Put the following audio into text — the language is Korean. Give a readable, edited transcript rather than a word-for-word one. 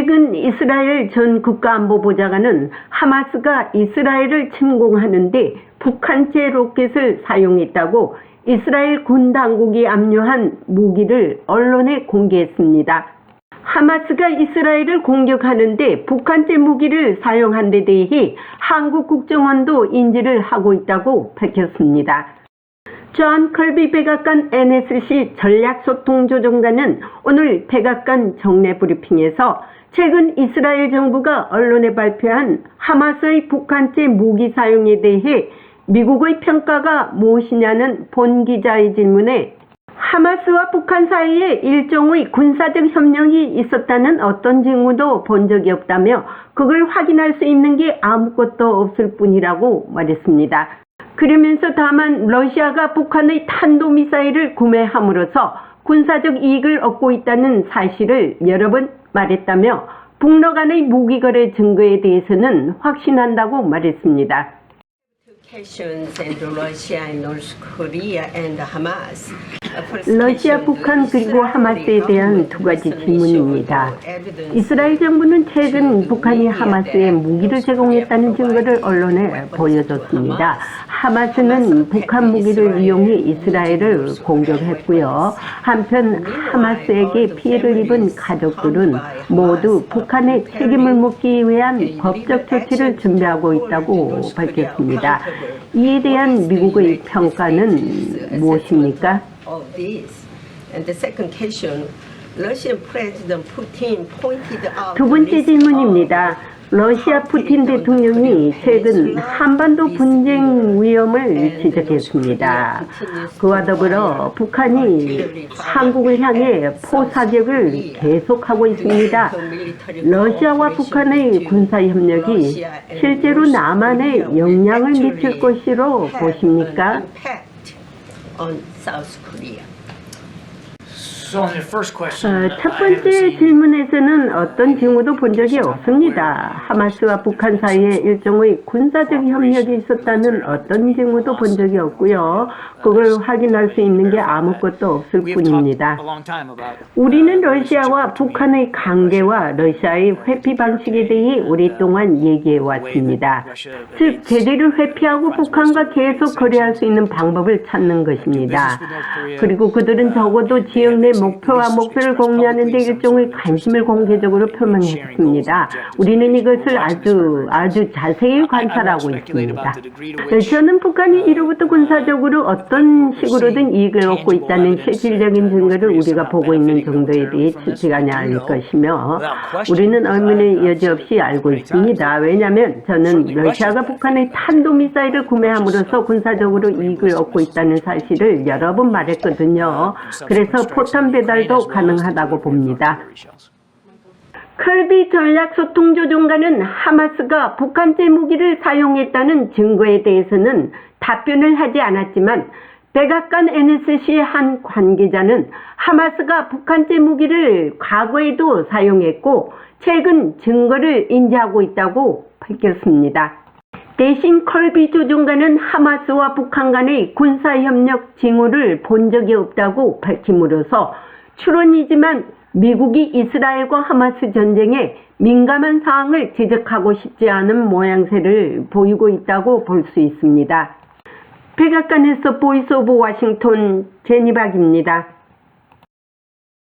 최근 이스라엘 전 국가안보보좌관은 하마스가 이스라엘을 침공하는데 북한제 로켓을 사용했다고 이스라엘 군 당국이 압류한 무기를 언론에 공개했습니다. 하마스가 이스라엘을 공격하는데 북한제 무기를 사용한 데 대해 한국 국정원도 인지를 하고 있다고 밝혔습니다. 존 컬비 백악관 NSC 전략소통조정관은 오늘 백악관 정례 브리핑에서 최근 이스라엘 정부가 언론에 발표한 하마스의 북한제 무기 사용에 대해 미국의 평가가 무엇이냐는 본 기자의 질문에 하마스와 북한 사이에 일종의 군사적 협력이 있었다는 어떤 징후도 본 적이 없다며 그걸 확인할 수 있는 게 아무것도 없을 뿐이라고 말했습니다. 그러면서 다만 러시아가 북한의 탄도미사일을 구매함으로써 군사적 이익을 얻고 있다는 사실을 여러 번 말했다며 북러 간의 무기거래 증거에 대해서는 확신한다고 말했습니다. 러시아, 북한 그리고 하마스에 대한 두 가지 질문입니다. 이스라엘 정부는 최근 북한이 하마스에 무기를 제공했다는 증거를 언론에 보여줬습니다. 하마스는 북한 무기를 이용해 이스라엘을 공격했고요. 한편 하마스에게 피해를 입은 가족들은 모두 북한의 책임을 묻기 위한 법적 조치를 준비하고 있다고 밝혔습니다. 이에 대한 미국의 평가는 무엇입니까? 두 번째 질문입니다. 러시아 푸틴 대통령이 최근 한반도 분쟁 위험을 지적했습니다. 그와 더불어 북한이 한국을 향해 포사격을 계속하고 있습니다. 러시아와 북한의 군사협력이 실제로 남한에 영향을 미칠 것으로 보십니까? 첫 번째 질문에서는 어떤 징후도 본 적이 없습니다. 하마스와 북한 사이에 일종의 군사적 협력이 있었다는 어떤 징후도 본 적이 없고요. 그걸 확인할 수 있는 게 아무것도 없을 뿐입니다. 우리는 러시아와 북한의 관계와 러시아의 회피 방식에 대해 오랫동안 얘기해 왔습니다. 즉 제대로 회피하고 북한과 계속 거래할 수 있는 방법을 찾는 것입니다. 그리고 그들은 적어도 지역 내 목표와 목표를 공유하는 데 일종의 관심을 공개적으로 표명했습니다. 우리는 이것을 아주 자세히 관찰하고 있습니다. 저는 북한이 이로부터 군사적으로 어떤 식으로든 이익을 얻고 있다는 실질적인 증거를 우리가 보고 있는 정도에 대해 추측하지 않을 것이며 우리는 의문의 여지 없이 알고 있습니다. 왜냐하면 저는 러시아가 북한의 탄도미사일을 구매함으로써 군사적으로 이익을 얻고 있다는 사실을 여러 번 말했거든요. 그래서 포탄 배달도 가능하다고 봅니다. 컬비 전략소통조정관은 하마스가 북한제 무기를 사용했다는 증거에 대해서는 답변을 하지 않았지만 백악관 NSC의 한 관계자는 하마스가 북한제 무기를 과거에도 사용했고 최근 증거를 인지하고 있다고 밝혔습니다. 대신 컬비 조정관은 하마스와 북한 간의 군사협력 징후를 본 적이 없다고 밝힘으로써 추론이지만 미국이 이스라엘과 하마스 전쟁에 민감한 사항을 지적하고 싶지 않은 모양새를 보이고 있다고 볼 수 있습니다. 백악관에서 보이스 오브 워싱턴 제니박입니다.